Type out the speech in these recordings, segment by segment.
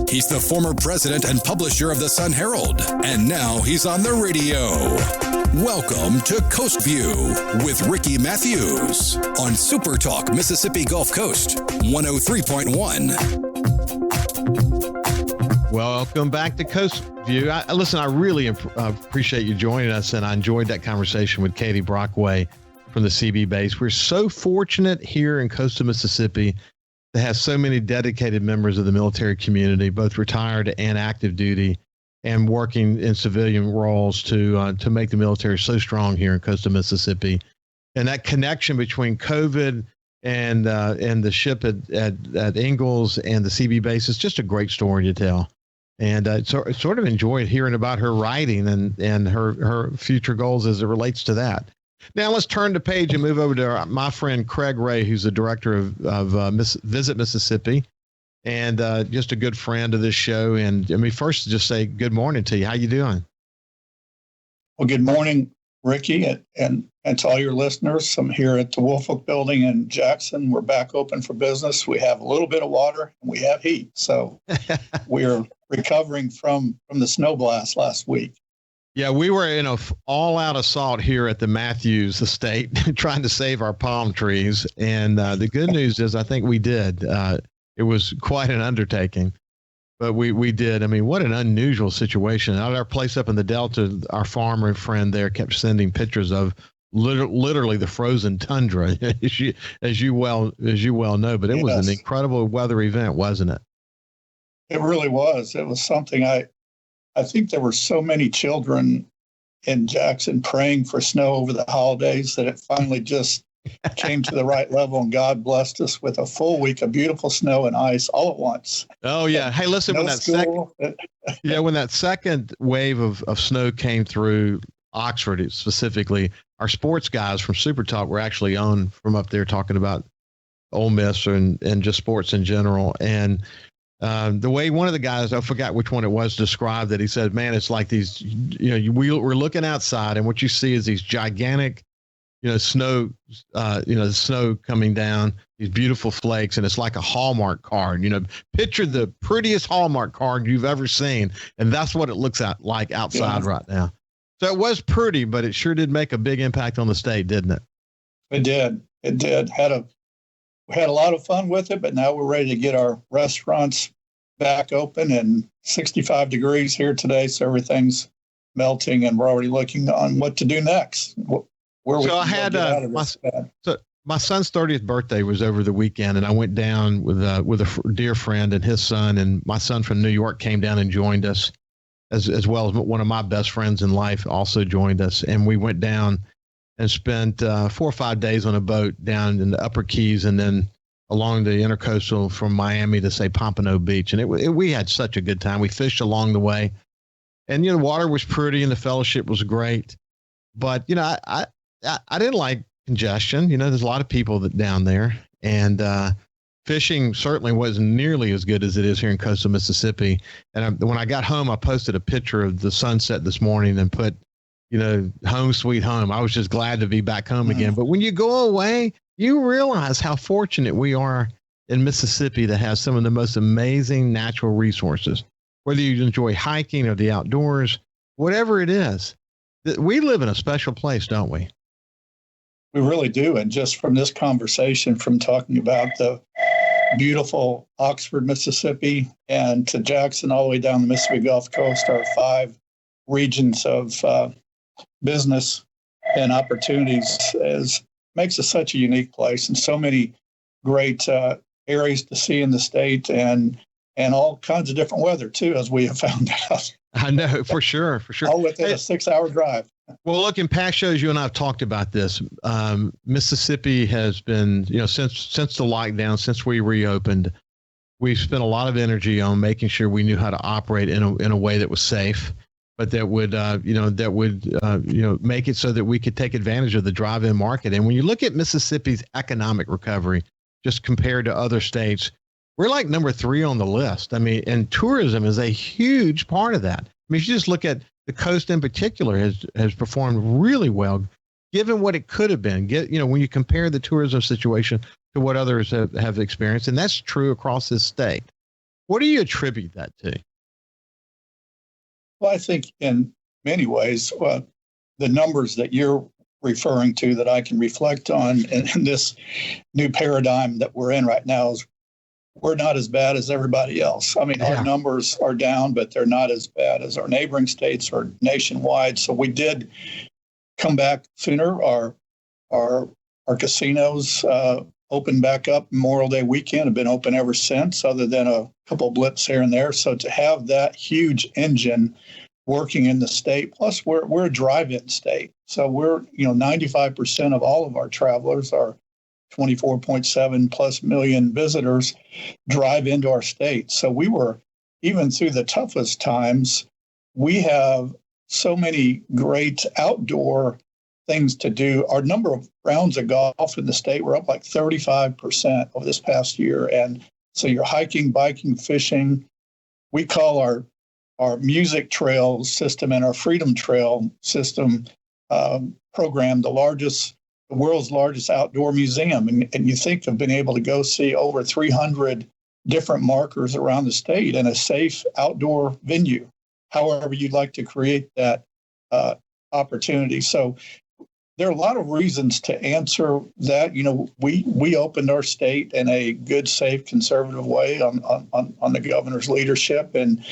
He's the former president and publisher of the Sun Herald, and now he's on the radio. Welcome to Coast Vue with Ricky Mathews on SuperTalk Mississippi Gulf Coast 103.1. Welcome back to Coast Vue. I really appreciate you joining us, and I enjoyed that conversation with Katie Brockway from the CB base. We're so fortunate here in coastal Mississippi to have so many dedicated members of the military community, both retired and active duty, and working in civilian roles to make the military so strong here in coastal Mississippi. And that connection between COVID and the ship at Ingalls and the CB base is just a great story to tell. And sort of enjoyed hearing about her writing and her future goals as it relates to that. Now let's turn the page and move over to my friend Craig Ray, who's the director of Visit Mississippi, and just a good friend of this show. And let me first just say good morning to you. How you doing? Well, good morning, Ricky, and to all your listeners. I'm here at the Woolfolk Building in Jackson. We're back open for business. We have a little bit of water and we have heat, so we're recovering from the snow blast last week. Yeah, we were in a all-out assault here at the Mathews estate trying to save our palm trees. And the good news is I think we did. It was quite an undertaking, but we did. I mean, what an unusual situation. At our place up in the Delta, our farmer friend there kept sending pictures of literally the frozen tundra, as you well know. But it was an incredible weather event, wasn't it? It really was. It was something I think there were so many children in Jackson praying for snow over the holidays that it finally just came to the right level, and God blessed us with a full week of beautiful snow and ice all at once. Oh yeah. Hey, listen, when that second wave of snow came through Oxford specifically, our sports guys from SuperTalk were actually on from up there talking about Ole Miss and just sports in general. And the way one of the guys, I forgot which one it was, described it, he said, man, it's like these, we're looking outside and what you see is these gigantic, snow, the snow coming down, these beautiful flakes. And it's like a Hallmark card, picture the prettiest Hallmark card you've ever seen. And that's what it looks like outside right now. So it was pretty, but it sure did make a big impact on the state, didn't it? It did. We had a lot of fun with it, but now we're ready to get our restaurants back open, and 65 degrees here today. So everything's melting and we're already looking on what to do next. My son's 30th birthday was over the weekend, and I went down with a dear friend and his son, and my son from New York came down and joined us as well as one of my best friends in life also joined us. And we went down and spent 4 or 5 days on a boat down in the Upper Keys and then along the intercoastal from Miami to, say, Pompano Beach. And we had such a good time. We fished along the way. And, the water was pretty and the fellowship was great. But, I didn't like congestion. There's a lot of people down there. And fishing certainly wasn't nearly as good as it is here in coastal Mississippi. And when I got home, I posted a picture of the sunset this morning and put, home sweet home. I was just glad to be back home again. But when you go away, you realize how fortunate we are in Mississippi to have some of the most amazing natural resources. Whether you enjoy hiking or the outdoors, whatever it is, we live in a special place, don't we? We really do. And just from this conversation, from talking about the beautiful Oxford, Mississippi, and to Jackson, all the way down the Mississippi Gulf Coast, our 5 regions of business and opportunities makes us such a unique place, and so many great areas to see in the state, and all kinds of different weather too, as we have found out. I know, for sure. All within a 6-hour drive. Well, look, in past shows, you and I have talked about this. Mississippi has been, since the lockdown, since we reopened, we've spent a lot of energy on making sure we knew how to operate in a way that was safe, but that would make it so that we could take advantage of the drive-in market. And when you look at Mississippi's economic recovery, just compared to other states, we're like number 3 on the list. I mean, and tourism is a huge part of that. I mean, if you just look at the coast in particular has performed really well. given what it could have been. When you compare the tourism situation to what others have experienced, and that's true across this state. What do you attribute that to? Well, I think in many ways, the numbers that you're referring to that I can reflect on in this new paradigm that we're in right now is we're not as bad as everybody else. I mean, Our numbers are down, but they're not as bad as our neighboring states or nationwide. So we did come back sooner. Our casinos opened back up Memorial Day weekend, have been open ever since, other than a couple blips here and there. So to have that huge engine working in the state, plus we're a drive-in state. So we're 95% of all of our travelers are 24.7 plus million visitors drive into our state. So we were, even through the toughest times, we have so many great outdoor things to do. Our number of rounds of golf in the state were up like 35% over this past year. And so you're hiking, biking, fishing. We call our music trail system and our Freedom Trail system program the world's largest outdoor museum. And you think of being able to go see over 300 different markers around the state in a safe outdoor venue, however you'd like to create that opportunity. So there are a lot of reasons to answer that. We opened our state in a good, safe, conservative way on the governor's leadership. And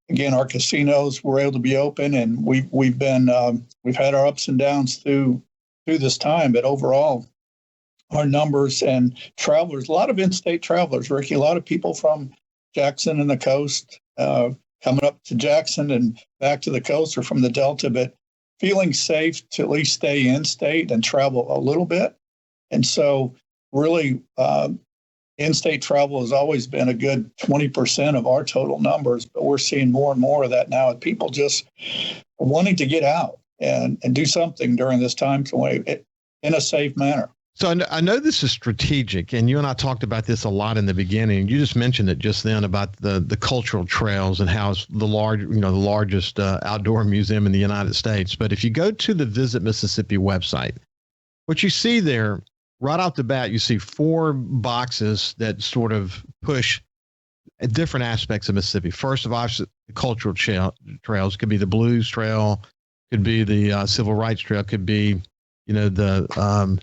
again, our casinos were able to be open, and we've had our ups and downs through this time, but overall, our numbers and travelers, a lot of in-state travelers, Ricky, a lot of people from Jackson and the coast coming up to Jackson and back to the coast or from the Delta, but feeling safe to at least stay in-state and travel a little bit. And so really, in-state travel has always been a good 20% of our total numbers, but we're seeing more and more of that now, and people just wanting to get out and do something during this time in a safe manner. So I know this is strategic, and you and I talked about this a lot in the beginning. You just mentioned it just then about the cultural trails and how it's the largest outdoor museum in the United States. But if you go to the Visit Mississippi website, what you see there right off the bat, you see 4 boxes that sort of push different aspects of Mississippi. First of all, the cultural trails could be the Blues Trail, could be the Civil Rights Trail, could be the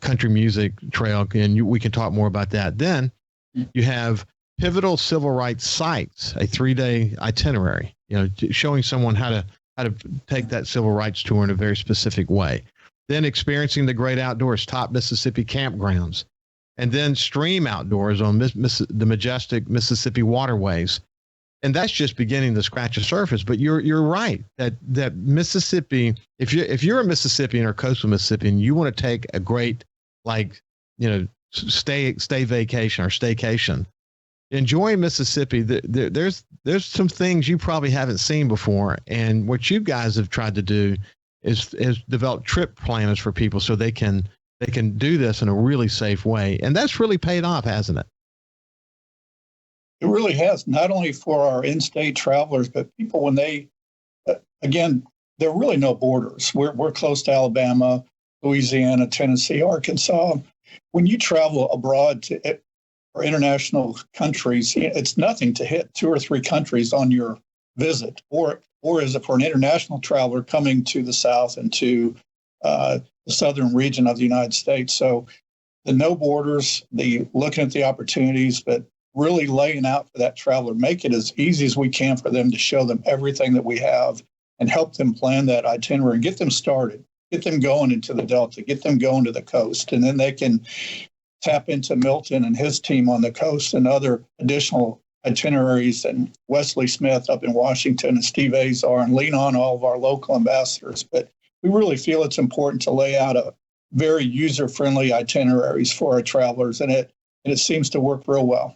country music trail, and we can talk more about that. Then you have pivotal civil rights sites, a 3-day itinerary, showing someone how to take that civil rights tour in a very specific way. Then experiencing the great outdoors, top Mississippi campgrounds, and then stream outdoors on the majestic Mississippi waterways. And that's just beginning to scratch the surface. But you're right that Mississippi, if you're a Mississippian or coastal Mississippian, you want to take a great stay vacation or staycation. Enjoying Mississippi, there's some things you probably haven't seen before, and what you guys have tried to do is develop trip planners for people so they can do this in a really safe way, and that's really paid off, hasn't it? It really has, not only for our in-state travelers, but people when they, again, there are really no borders. We're close to Alabama, Louisiana, Tennessee, Arkansas. When you travel abroad or international countries, it's nothing to hit 2 or 3 countries on your visit, or is it for an international traveler coming to the South and to the southern region of the United States? So the no borders, the looking at the opportunities, but really laying out for that traveler, make it as easy as we can for them to show them everything that we have and help them plan that itinerary and get them started, get them going into the Delta, get them going to the coast, and then they can tap into Milton and his team on the coast and other additional itineraries, and Wesley Smith up in Washington and Steve Azar, and lean on all of our local ambassadors. But we really feel it's important to lay out a very user-friendly itineraries for our travelers, and it seems to work real well.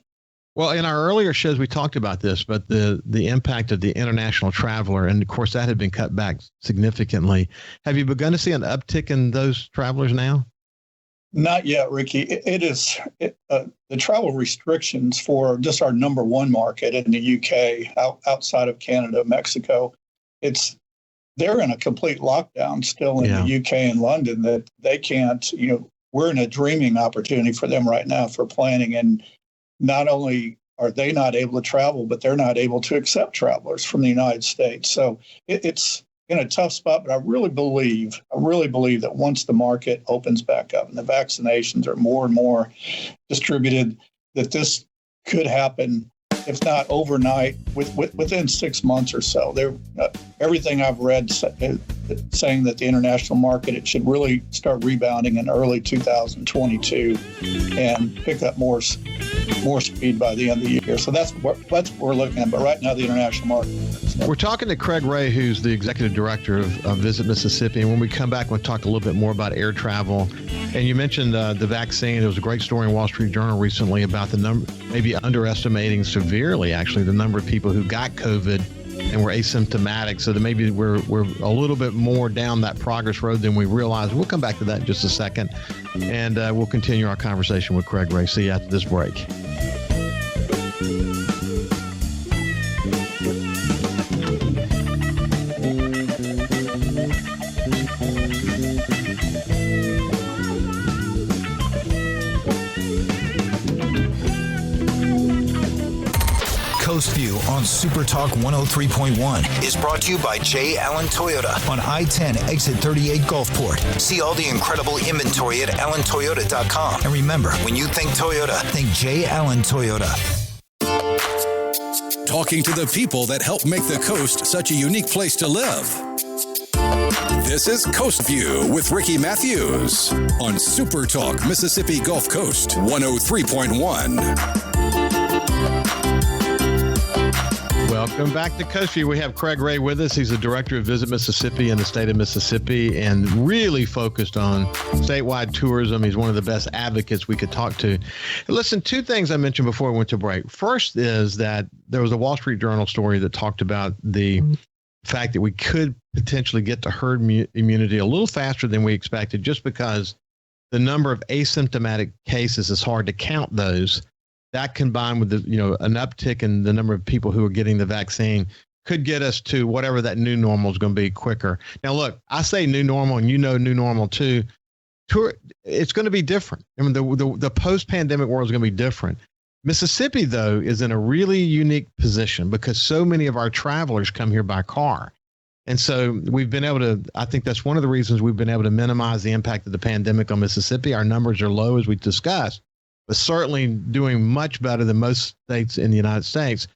Well, in our earlier shows, we talked about this, but the impact of the international traveler, and of course that had been cut back significantly. Have you begun to see an uptick in those travelers now? Not yet, Ricky. The travel restrictions for just our number 1 market in the UK, outside of Canada, Mexico, they're in a complete lockdown still in the UK and London, that they can't, we're in a dreaming opportunity for them right now for planning. And not only are they not able to travel, but they're not able to accept travelers from the United States. So it's in a tough spot, but I really believe that once the market opens back up and the vaccinations are more and more distributed, that this could happen, if not overnight, within 6 months or so. Everything I've read saying that the international market, it should really start rebounding in early 2022 and pick up more speed by the end of the year. So that's what we're looking at. But right now, the international market. We're talking to Craig Ray, who's the executive director of Visit Mississippi. And when we come back, we'll talk a little bit more about air travel. And you mentioned the vaccine. There was a great story in Wall Street Journal recently about the number, maybe underestimating severely, actually, the number of people who got COVID and were asymptomatic. So that maybe we're a little bit more down that progress road than we realized. We'll come back to that in just a second. And we'll continue our conversation with Craig Ray. See you after this break. Coast Vue on SuperTalk 103.1 is brought to you by J. Allen Toyota on I-10 exit 38 Gulfport. See all the incredible inventory at allentoyota.com. And remember, when you think Toyota, think J. Allen Toyota. Talking to the people that help make the coast such a unique place to live. This is Coast View with Ricky Mathews on SuperTalk Mississippi Gulf Coast 103.1. Welcome back to Coast View. We have Craig Ray with us. He's the director of Visit Mississippi in the state of Mississippi and really focused on statewide tourism. He's one of the best advocates we could talk to. Listen, two things I mentioned before we went to break. First is that there was a Wall Street Journal story that talked about the fact that we could potentially get to herd immunity a little faster than we expected, just because the number of asymptomatic cases is hard to count those. That combined with an uptick in the number of people who are getting the vaccine could get us to whatever that new normal is going to be quicker. Now, look, I say new normal, and new normal too. It's going to be different. I mean, the post-pandemic world is going to be different. Mississippi, though, is in a really unique position because so many of our travelers come here by car. And so we've been able to, I think that's one of the reasons we've been able to minimize the impact of the pandemic on Mississippi. Our numbers are low, as we discussed, but certainly doing much better than most states in the United States.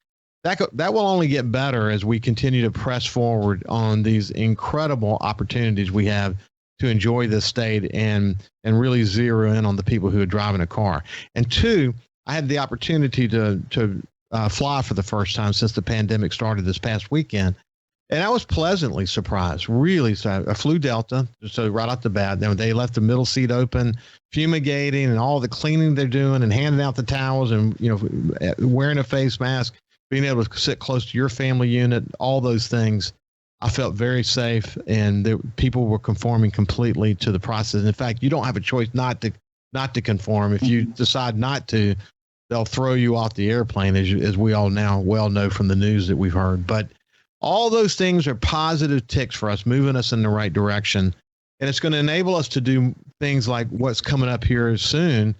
That will only get better as we continue to press forward on these incredible opportunities we have to enjoy this state and really zero in on the people who are driving a car. And two, I had the opportunity to fly for the first time since the pandemic started this past weekend. And I was pleasantly surprised, really. So I flew Delta, so right off the bat, they left the middle seat open, fumigating and all the cleaning they're doing and handing out the towels and, wearing a face mask, being able to sit close to your family unit, all those things. I felt very safe, and people were conforming completely to the process. In fact, you don't have a choice not to conform. If you decide not to, they'll throw you off the airplane, as we all now well know from the news that we've heard. But all those things are positive ticks for us, moving us in the right direction. And it's going to enable us to do things like what's coming up here soon.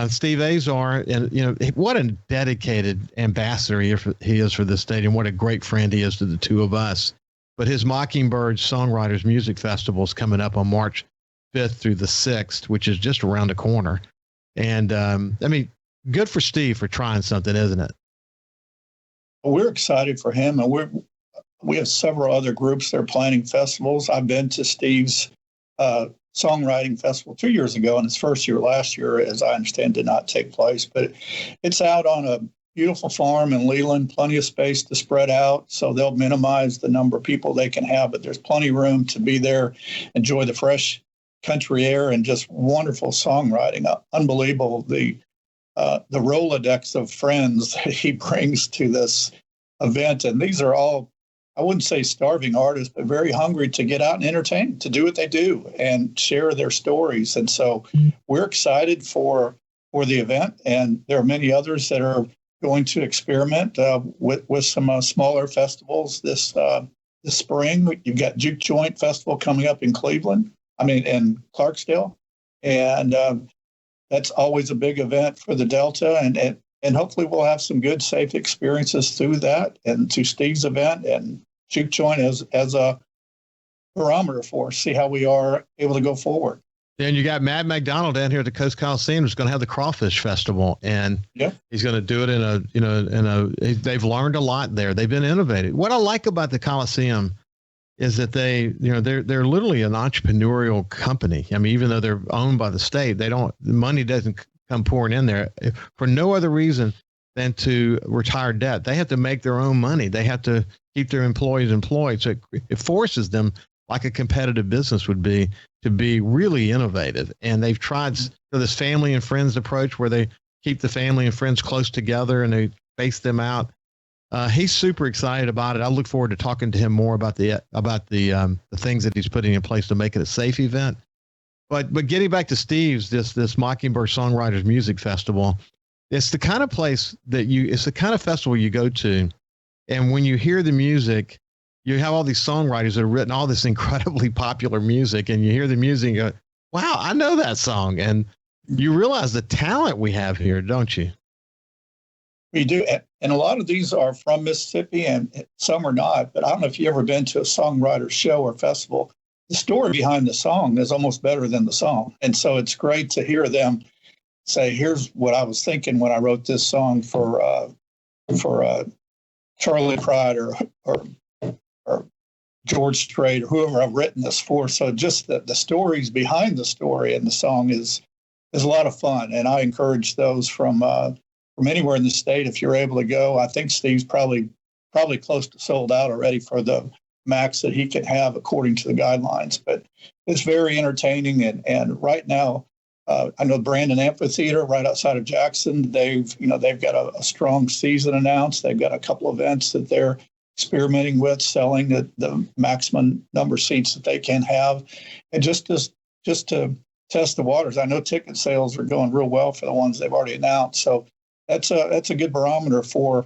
Steve Azar, and what a dedicated ambassador he is for this stadium. What a great friend he is to the two of us. But his Mockingbird Songwriters Music Festival is coming up on March 5th through the 6th, which is just around the corner. And good for Steve for trying something, isn't it? We're excited for him, and we have several other groups that are planning festivals. I've been to Steve's songwriting festival 2 years ago, and his first year last year, as I understand, did not take place. But it's out on a beautiful farm in Leland, plenty of space to spread out, so they'll minimize the number of people they can have, but there's plenty of room to be there, enjoy the fresh country air, and just wonderful songwriting. Unbelievable, the Rolodex of friends that he brings to this event. And these are all, I wouldn't say starving artists, but very hungry to get out and entertain, to do what they do and share their stories. And so we're excited for the event. And there are many others that are going to experiment with some smaller festivals this the spring, you've got Juke Joint Festival coming up in in Clarksdale. And that's always a big event for the Delta. And hopefully we'll have some good, safe experiences through that and to Steve's event and Juke Joint as a barometer for us, see how we are able to go forward. Then you got Matt McDonald down here at the Coast Coliseum who's going to have the Crawfish Festival, and he's going to do it they've learned a lot there. They've been innovative. What I like about the Coliseum is that they're literally an entrepreneurial company. I mean, even though they're owned by the state, the money doesn't come pouring in there for no other reason than to retire debt. They have to make their own money. They have to keep their employees employed. So it forces them, like a competitive business would be, to be really innovative. And they've tried this family and friends approach where they keep the family and friends close together and they space them out. He's super excited about it. I look forward to talking to him more about the things that he's putting in place to make it a safe event. But getting back to Steve's, this Mockingbird Songwriters Music Festival, it's the kind of place it's the kind of festival you go to, and when you hear the music, you have all these songwriters that have written all this incredibly popular music, and you hear the music and you go, wow, I know that song. And you realize the talent we have here, don't you? We do. And a lot of these are from Mississippi and some are not. But I don't know if you've ever been to a songwriter show or festival. The story behind the song is almost better than the song. And so it's great to hear them say, here's what I was thinking when I wrote this song for Charlie Pride or George Strait or whoever I've written this for. So just the stories behind the story and the song is a lot of fun. And I encourage those from anywhere in the state, if you're able to go. I think Steve's probably close to sold out already for the max that he can have according to the guidelines. But it's very entertaining. And right now, I know Brandon Amphitheater right outside of Jackson, they've got a strong season announced. They've got a couple of events that they're experimenting with, selling the maximum number of seats that they can have. And just to test the waters, I know ticket sales are going real well for the ones they've already announced. So that's a good barometer for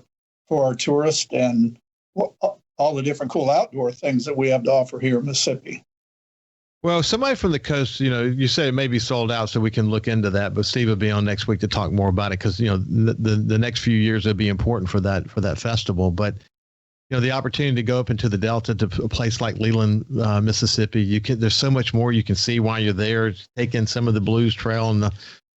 our tourists and all the different cool outdoor things that we have to offer here in Mississippi. Well, somebody from the coast, you said it may be sold out, so we can look into that. But Steve will be on next week to talk more about it because the next few years will be important for that festival. But the opportunity to go up into the Delta to a place like Leland, Mississippi, there's so much more you can see while you're there. Take in some of the Blues Trail and the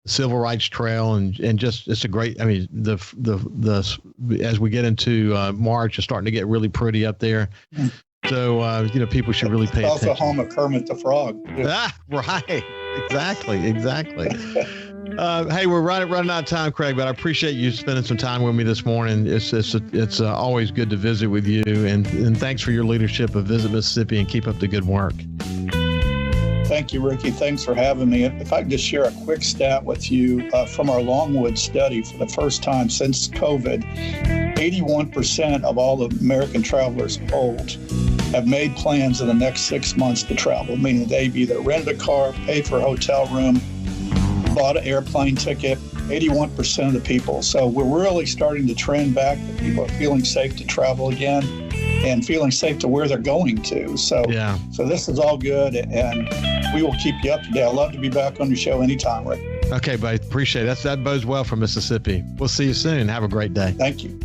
Civil Rights Trail, and just it's a great. I mean, the as we get into March, it's starting to get really pretty up there. So people should really pay attention. Also home of Kermit the Frog. Right. Exactly. Hey, we're running out of time, Craig, but I appreciate you spending some time with me this morning. It's always good to visit with you, and thanks for your leadership of Visit Mississippi, and keep up the good work. Thank you, Ricky. Thanks for having me. If I could just share a quick stat with you from our Longwood study. For the first time since COVID, 81% of all the American travelers polled have made plans in the next 6 months to travel, meaning they've either rented a car, paid for a hotel room, bought an airplane ticket, 81% of the people. So we're really starting to trend back that people are feeling safe to travel again and feeling safe to where they're going to. So this is all good, and we will keep you up to date. I'd love to be back on your show anytime, Rick. Okay, buddy. Appreciate it. That bodes well for Mississippi. We'll see you soon. Have a great day. Thank you.